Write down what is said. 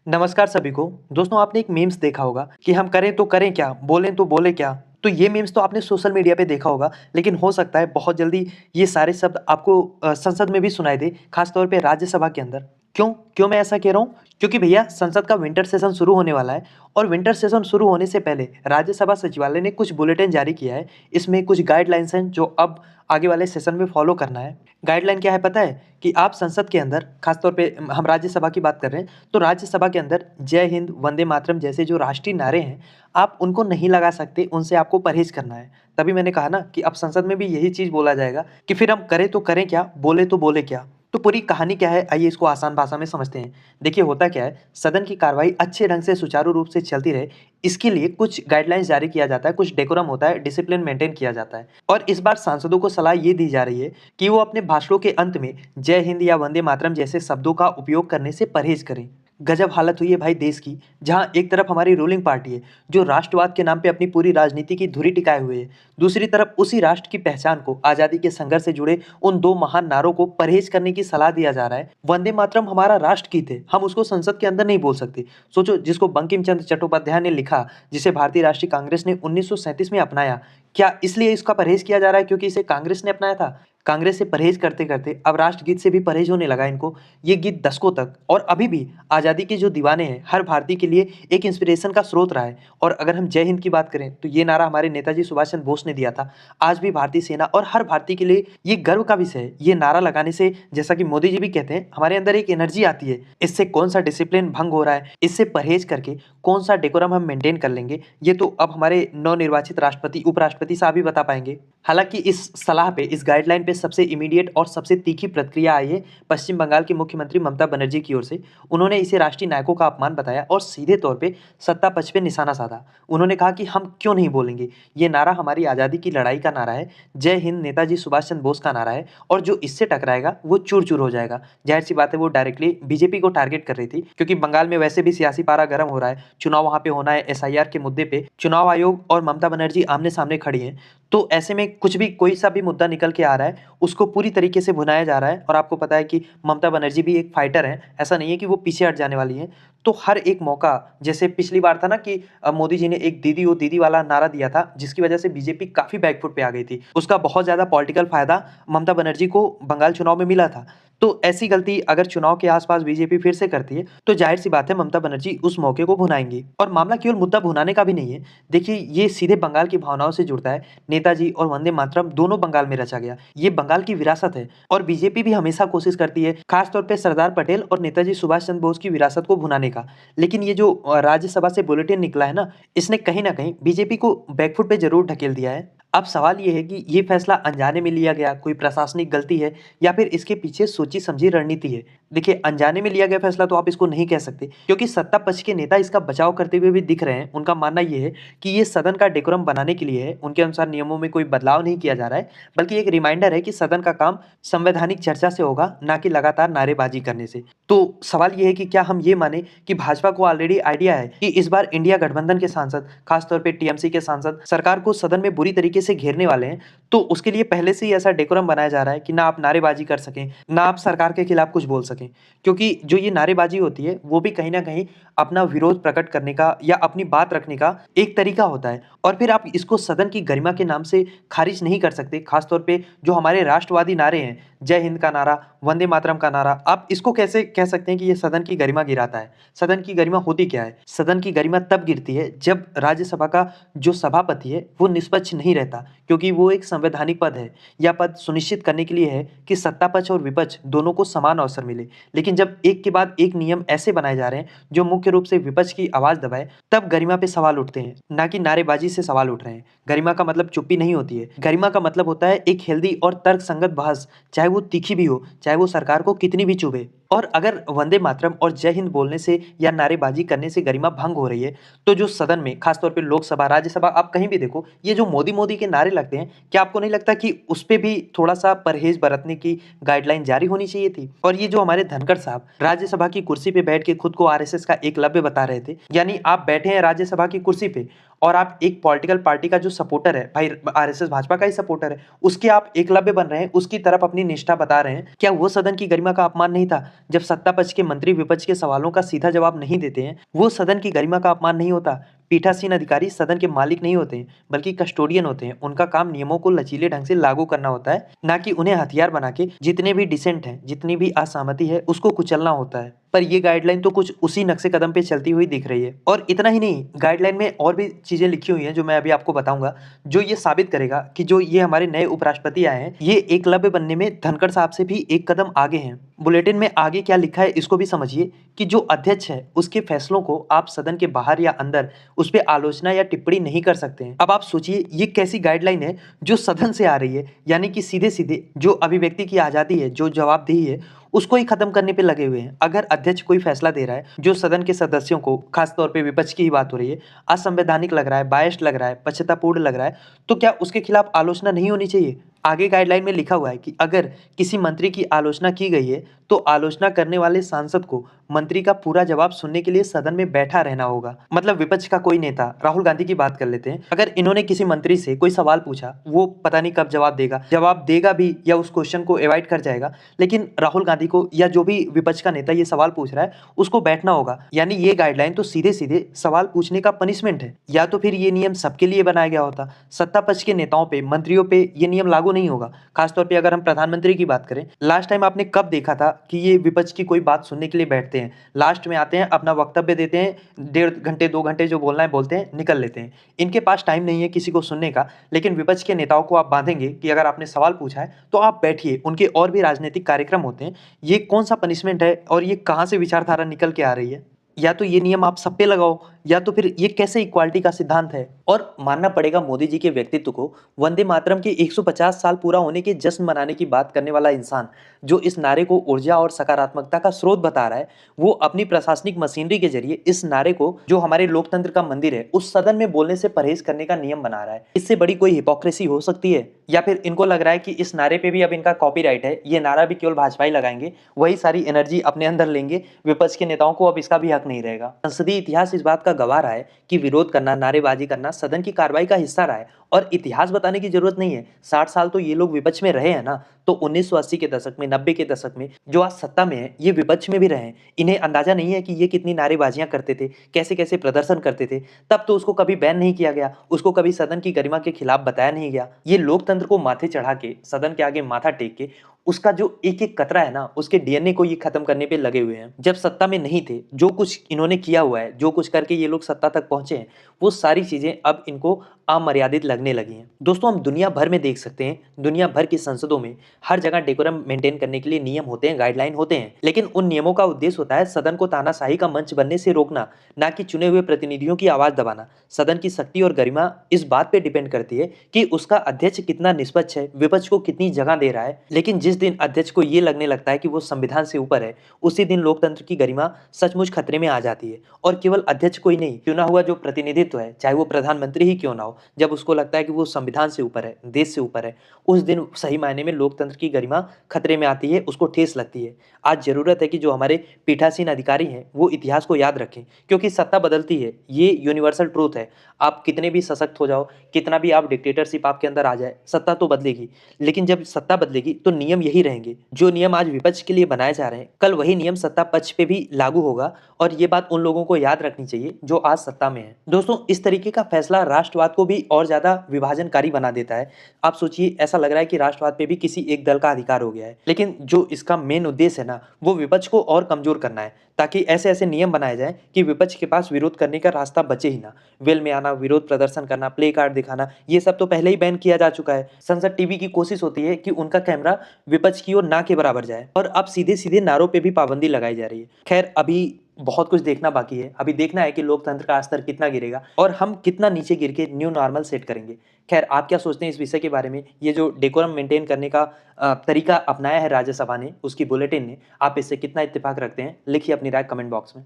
नमस्कार सभी को। दोस्तों आपने एक मीम्स देखा होगा कि हम करें तो करें क्या, बोलें तो बोले क्या। तो ये मीम्स तो आपने सोशल मीडिया पे देखा होगा, लेकिन हो सकता है बहुत जल्दी ये सारे शब्द आपको संसद में भी सुनाई दे, खास तौर पे राज्यसभा के अंदर। क्यों क्यों मैं ऐसा कह रहा हूँ? क्योंकि भैया संसद का विंटर सेशन शुरू होने वाला है और विंटर सेशन शुरू होने से पहले राज्यसभा सचिवालय ने कुछ बुलेटिन जारी किया है। इसमें कुछ गाइडलाइंस हैं जो अब आगे वाले सेशन में फॉलो करना है। गाइडलाइन क्या है पता है? कि आप संसद के अंदर, खासतौर पे हम राज्यसभा की बात कर रहे हैं, तो राज्यसभा के अंदर जय हिंद, वंदे मातरम जैसे जो राष्ट्रीय नारे हैं, आप उनको नहीं लगा सकते, उनसे आपको परहेज करना है। तभी मैंने कहा ना कि अब संसद में भी यही चीज़ बोला जाएगा कि फिर हम करें तो करें क्या, बोले तो बोले क्या। तो पूरी कहानी क्या है, आइए इसको आसान भाषा में समझते हैं। देखिए होता क्या है, सदन की कार्रवाई अच्छे ढंग से सुचारू रूप से चलती रहे, इसके लिए कुछ गाइडलाइंस जारी किया जाता है, कुछ डेकोरम होता है, डिसिप्लिन मेंटेन किया जाता है। और इस बार सांसदों को सलाह ये दी जा रही है कि वो अपने भाषणों के अंत में जय हिंद या वंदे मातरम जैसे शब्दों का उपयोग करने से परहेज करें। गजब हालत हुई है भाई देश की, जहां एक तरफ हमारी रूलिंग पार्टी है जो राष्ट्रवाद के नाम पे अपनी पूरी राजनीति की धुरी टिकाए हुए है, दूसरी तरफ उसी राष्ट्र की पहचान को, आजादी के संघर्ष से जुड़े उन दो महान नारों को परहेज करने की सलाह दिया जा रहा है। वंदे मातरम हमारा राष्ट्रगीत है, हम उसको संसद के अंदर नहीं बोल सकते। सोचो, जिसको बंकिम चंद्र चट्टोपाध्याय ने लिखा, जिसे भारतीय राष्ट्रीय कांग्रेस ने 1937 में अपनाया, क्या इसलिए इसका परहेज किया जा रहा है क्योंकि इसे कांग्रेस ने अपनाया था? कांग्रेस से परहेज करते करते अब राष्ट्रगीत से भी परहेज होने लगा इनको। ये गीत दशकों तक और अभी भी आज़ादी के जो दीवाने हैं, हर भारतीय के लिए एक इंस्पिरेशन का स्रोत रहा है। और अगर हम जय हिंद की बात करें तो ये नारा हमारे नेताजी सुभाष चंद्र बोस ने दिया था। आज भी भारतीय सेना और हर भारतीय के लिए ये गर्व का विषय है। ये नारा लगाने से, जैसा कि मोदी जी भी कहते हैं, हमारे अंदर एक एनर्जी आती है। इससे कौन सा डिसिप्लिन भंग हो रहा है, इससे परहेज करके कौन सा डेकोरम हम मेंटेन कर लेंगे, ये तो अब हमारे नवनिर्वाचित राष्ट्रपति, उपराष्ट्रपति साहब ही बता पाएंगे। हालांकि इस सलाह पे, इस गाइडलाइन पे सबसे इमीडिएट और सबसे तीखी प्रतिक्रिया आई है पश्चिम बंगाल की मुख्यमंत्री ममता बनर्जी की ओर से। उन्होंने इसे राष्ट्रीय नायकों का अपमान बताया और सीधे तौर पे सत्ता पक्ष पे निशाना साधा। उन्होंने कहा कि हम क्यों नहीं बोलेंगे, ये नारा हमारी आज़ादी की लड़ाई का नारा है, जय हिंद नेताजी सुभाष चंद्र बोस का नारा है, और जो इससे टकराएगा वो चूर चूर हो जाएगा। जाहिर सी बात है, वो डायरेक्टली बीजेपी को टारगेट कर रही थी, क्योंकि बंगाल में वैसे भी सियासी पारा गर्म हो रहा है, चुनाव वहां पे होना है। एसआईआर के मुद्दे पे चुनाव आयोग और ममता बनर्जी आमने सामने खड़ी हैं। तो ऐसे में कुछ भी, कोई सा भी मुद्दा निकल के आ रहा है, उसको पूरी तरीके से भुनाया जा रहा है। और आपको पता है कि ममता बनर्जी भी एक फाइटर हैं, ऐसा नहीं है कि वो पीछे हट जाने वाली हैं। तो हर एक मौका, जैसे पिछली बार था ना कि मोदी जी ने एक दीदी ओ दीदी वाला नारा दिया था, जिसकी वजह से बीजेपी काफ़ी बैकफुट पे आ गई थी। उसका बहुत ज़्यादा पॉलिटिकल फ़ायदा ममता बनर्जी को बंगाल चुनाव में मिला था। तो ऐसी गलती अगर चुनाव के आसपास बीजेपी फिर से करती है, तो जाहिर सी बात है ममता बनर्जी उस मौके को भुनाएंगी। और मामला केवल मुद्दा भुनाने का भी नहीं है। देखिए, ये सीधे बंगाल की भावनाओं से जुड़ता है। नेताजी और वंदे मातरम दोनों बंगाल में रचा गया, ये बंगाल की विरासत है। और बीजेपी भी हमेशा कोशिश करती है, खासतौर पे सरदार पटेल और नेताजी सुभाष चंद्र बोस की विरासत को भुनाने का। लेकिन ये जो राज्यसभा से बुलेटिन निकला है ना, इसने कहीं ना कहीं बीजेपी को बैकफुट पे जरूर ढकेल दिया है। अब सवाल ये है कि ये फैसला अनजाने में लिया गया, कोई प्रशासनिक गलती है, या फिर इसके पीछे सोची समझी रणनीति है। देखिए, अनजाने में लिया गया फैसला तो आप इसको नहीं कह सकते, क्योंकि सत्ता पक्ष के नेता इसका बचाव करते हुए भी दिख रहे हैं। उनका मानना ये है कि ये सदन का डेकोरम बनाने के लिए है। उनके अनुसार नियमों में कोई बदलाव नहीं किया जा रहा है, बल्कि एक रिमाइंडर है कि सदन का काम संवैधानिक चर्चा से होगा, ना कि लगातार नारेबाजी करने से। तो सवाल ये है कि क्या हम ये माने कि भाजपा को ऑलरेडी आइडिया है कि इस बार इंडिया गठबंधन के सांसद, खासतौर पे टीएमसी के सांसद, सरकार को सदन में बुरी तरीके से घेरने वाले हैं। तो उसके लिए पहले से ही ऐसा डेकोरम बनाया जा रहा है कि ना आप नारेबाजी कर सकें, ना आप सरकार के खिलाफ कुछ बोल सकें। क्योंकि जो ये नारेबाजी होती है, वो भी कहीं ना कहीं अपना विरोध प्रकट करने का या अपनी बात रखने का एक तरीका होता है। और फिर आप इसको सदन की गरिमा के नाम से खारिज नहीं कर सकते। खासतौर पे जो हमारे राष्ट्रवादी नारे हैं, जय हिंद का नारा, वंदे मातरम का नारा, आप इसको कैसे कह सकते हैं कि ये सदन की गरिमा गिराता है? सदन की गरिमा होती क्या है? सदन की गरिमा तब गिरती है जब राज्यसभा का जो सभापति है वो निष्पक्ष नहीं रहता, क्योंकि वो एक संवैधानिक पद है। यह पद सुनिश्चित करने के लिए है कि सत्ता पक्ष और विपक्ष दोनों को समान अवसर मिले। लेकिन जब एक के बाद एक नियम ऐसे बनाए जा रहे हैं जो मुख्य रूप से विपक्ष की आवाज दबाए, तब गरिमा पे सवाल उठते हैं, ना कि नारेबाजी से सवाल उठ रहे हैं। गरिमा का मतलब चुप्पी नहीं होती है। गरिमा का मतलब होता है एक हेल्दी और तर्कसंगत बहस, चाहे वो तीखी भी हो, चाहे वो सरकार को कितनी भी चुभे। और अगर वंदे मातरम और जय हिंद बोलने से या नारेबाजी करने से गरिमा भंग हो रही है, तो जो सदन में, खासतौर पे लोकसभा, राज्यसभा, आप कहीं भी देखो, ये जो मोदी मोदी के नारे लगते हैं, क्या आपको नहीं लगता कि उस पे भी थोड़ा सा परहेज बरतने की गाइडलाइन जारी होनी चाहिए थी? और ये जो हमारे धनखड़ साहब राज्यसभा की कुर्सी पे बैठ के खुद को आरएसएस का एकलव्य बता रहे थे, यानी आप बैठे हैं राज्यसभा की कुर्सी पे और आप एक पॉलिटिकल पार्टी का जो सपोर्टर है, भाई आरएसएस भाजपा का ही सपोर्टर है, उसके आप एकलव्य बन रहे हैं, उसकी तरफ अपनी निष्ठा बता रहे हैं। क्या वो सदन की गरिमा का अपमान नहीं था? जब सत्ता पक्ष के मंत्री विपक्ष के सवालों का सीधा जवाब नहीं देते हैं, वो सदन की गरिमा का अपमान नहीं होता। पीठासीन अधिकारी सदन के मालिक नहीं होते हैं, बल्कि कस्टोडियन होते हैं। उनका काम नियमों को लचीले ढंग से लागू करना होता है, ना कि उन्हें हथियार बना के जितने भी डिसेंट हैं, जितनी भी असहमति है, उसको कुचलना होता है। पर ये गाइडलाइन तो कुछ उसी नक्शे कदम पे चलती हुई दिख रही है। और इतना ही नहीं, गाइडलाइन में और भी चीजें लिखी हुई हैं जो मैं अभी आपको बताऊंगा, जो ये साबित करेगा कि जो ये हमारे नए उपराष्ट्रपति आए हैं, ये एकलव्य बनने में धनखड़ साहब से भी एक कदम आगे हैं। बुलेटिन में आगे क्या लिखा है इसको भी समझिए कि जो अध्यक्ष है उसके फैसलों को आप सदन के बाहर या अंदर उस पर आलोचना या टिप्पणी नहीं कर सकते हैं। अब आप सोचिए ये कैसी गाइडलाइन है जो सदन से आ रही है, यानी कि सीधे सीधे जो अभिव्यक्ति की आजादी है, जो जवाबदेही है, उसको ही खत्म करने पे लगे हुए हैं। अगर अध्यक्ष कोई फैसला दे रहा है जो सदन के सदस्यों को, खासतौर पे विपक्ष की ही बात हो रही है, असंवैधानिक लग रहा है, बायस्ड लग रहा है, पक्षतापूर्ण लग रहा है, तो क्या उसके खिलाफ आलोचना नहीं होनी चाहिए? आगे गाइडलाइन में लिखा हुआ है कि अगर किसी मंत्री की आलोचना की गई है तो आलोचना करने वाले सांसद को मंत्री का पूरा जवाब सुनने के लिए सदन में बैठा रहना होगा। मतलब विपक्ष का कोई नेता, राहुल गांधी की बात कर लेते हैं, अगर इन्होंने किसी मंत्री से कोई सवाल पूछा, वो पता नहीं कब जवाब देगा भी या उस क्वेश्चन को अवॉइड कर जाएगा, लेकिन राहुल गांधी को या जो भी विपक्ष का नेता ये सवाल पूछ रहा है उसको बैठना होगा। यानी ये गाइडलाइन तो सीधे सीधे सवाल पूछने का पनिशमेंट है। या तो फिर ये नियम सबके लिए बनाया गया होता, सत्ता पक्ष के नेताओं पे, मंत्रियों पे ये नियम लागू नहीं होगा। खासतौर पे अगर हम प्रधानमंत्री की बात करें, लास्ट टाइम आपने कब देखा था कि ये विपक्ष की कोई बात सुनने के लिए बैठते हैं? लास्ट में आते हैं, अपना वक्तव्य देते हैं, 1.5 घंटे 2 घंटे जो बोलना है बोलते हैं, निकल लेते हैं। इनके पास टाइम नहीं है किसी को सुनने का। लेकिन विपक्ष के नेताओं को आप बांधेंगे कि अगर आपने सवाल पूछा है तो आप बैठिए, उनके और भी राजनीतिक कार्यक्रम होते हैं। ये कौन सा पनिशमेंट है और ये कहाँ से विचारधारा निकल के आ रही है? या तो ये नियम आप सब पे लगाओ, या तो फिर ये कैसे इक्वालिटी का सिद्धांत है? और मानना पड़ेगा मोदी जी के व्यक्तित्व को। वंदे मातरम के 150 साल पूरा होने के जश्न मनाने की बात करने वाला इंसान, जो इस नारे को ऊर्जा और सकारात्मकता का स्रोत बता रहा है, वो अपनी प्रशासनिक मशीनरी के जरिए इस नारे को, जो हमारे लोकतंत्र का मंदिर है, उस सदन में बोलने से परहेज करने का नियम बना रहा है। इससे बड़ी कोई हिपोक्रेसी हो सकती है? या फिर इनको लग रहा है कि इस नारे पे भी अब इनका कॉपीराइट है, ये नारा भी केवल भाजपा ही लगाएंगे, वही सारी एनर्जी अपने अंदर लेंगे, विपक्ष के नेताओं को अब इसका भी हक नहीं रहेगा। संसदीय इतिहास इस बात का गवाह रहा है कि विरोध करना, नारेबाजी करना सदन की कार्रवाई का हिस्सा रहा है। और इतिहास बताने की जरूरत नहीं है, 60 साल तो ये लोग विपक्ष में रहे हैं ना, तो 1980 के दशक में, 90 के दशक में जो आज सत्ता में है, ये विपक्ष में भी रहे हैं। इन्हें अंदाजा नहीं है कि ये कितनी नारेबाजियां करते थे, कैसे कैसे प्रदर्शन करते थे। तब तो उसको कभी बैन नहीं किया गया, उसको कभी सदन की गरिमा के खिलाफ बताया नहीं गया। ये लोकतंत्र को माथे चढ़ा के, सदन के आगे माथा टेक के, उसका जो एक एक कतरा है ना, उसके डीएनए को ये खत्म करने पे लगे हुए हैं। जब सत्ता में नहीं थे, जो कुछ इन्होंने किया हुआ है, जो कुछ करके ये लोग सत्ता तक पहुंचे हैं, वो सारी चीजें अब इनको अमर्यादित लगने लगी हैं। दोस्तों, हम दुनिया भर में देख सकते हैं, दुनिया भर की संसदों में हर जगह डेकोरम मेंटेन करने के लिए नियम होते हैं, गाइडलाइन होते हैं। लेकिन उन नियमों का उद्देश्य होता है सदन को तानाशाही का मंच बनने से रोकना, ना कि चुने हुए प्रतिनिधियों की आवाज दबाना। सदन की शक्ति और गरिमा इस बात पे डिपेंड करती है कि उसका अध्यक्ष कितना निष्पक्ष है, विपक्ष को कितनी जगह दे रहा है। लेकिन जिस दिन अध्यक्ष को ये लगने लगता है कि वो संविधान से ऊपर है, उसी दिन लोकतंत्र की गरिमा सचमुच खतरे में आ जाती है। और केवल अध्यक्ष को ही नहीं, चुना हुआ जो प्रतिनिधित्व है, चाहे वो प्रधानमंत्री ही क्यों ना हो, जब उसको लगता है कि वो संविधान से ऊपर है, देश से ऊपर है, उस दिन सही मायने में लोकतंत्र की गरिमा खतरे में आती है, उसको ठेस लगती है। आज जरूरत है कि जो हमारे पीठासीन अधिकारी हैं वो इतिहास को याद रखें, क्योंकि सत्ता बदलती है, ये यूनिवर्सल ट्रूथ है। आप कितने भी सशक्त हो जाओ, कितना भी आप डिक्टेटरशिप आपके अंदर आ जाए, सत्ता तो बदलेगी। लेकिन जब सत्ता बदलेगी तो नियम यही रहेंगे। जो नियम आज विपक्ष के लिए बनाए जा रहे हैं, कल वही नियम सत्ता पक्ष पे भी लागू होगा। और ये बात उन लोगों को याद रखनी चाहिए जो आज सत्ता में है। दोस्तों, इस तरीके का फैसला राष्ट्रवाद को भी और ज्यादा विभाजनकारी बना देता है। आप सोचिए, ऐसा लग रहा है कि राष्ट्रवाद पे भी किसी एक दल का अधिकार हो गया है। लेकिन जो इसका मेन उद्देश्य है ना, वो विपक्ष को और कमजोर करना है, ताकि ऐसे ऐसे नियम बनाए जाएं कि विपक्ष के पास विरोध करने का रास्ता बचे ही ना। वेल में आना, विरोध प्रदर्शन करना, प्ले कार्ड दिखाना, ये सब तो पहले ही बैन किया जा चुका है। संसद टीवी की कोशिश होती है कि उनका कैमरा विपक्ष की ओर ना के बराबर जाए, और अब सीधे सीधे नारों पे भी पाबंदी लगाई जा रही है। खैर, अभी बहुत कुछ देखना बाकी है। अभी देखना है कि लोकतंत्र का स्तर कितना गिरेगा और हम कितना नीचे गिर के न्यू नॉर्मल सेट करेंगे। खैर, आप क्या सोचते हैं इस विषय के बारे में? ये जो डेकोरम मेंटेन करने का तरीका अपनाया है राज्यसभा ने, उसकी बुलेटिन ने, आप इससे कितना इत्तेफाक रखते हैं? लिखिए अपनी राय कमेंट बॉक्स में।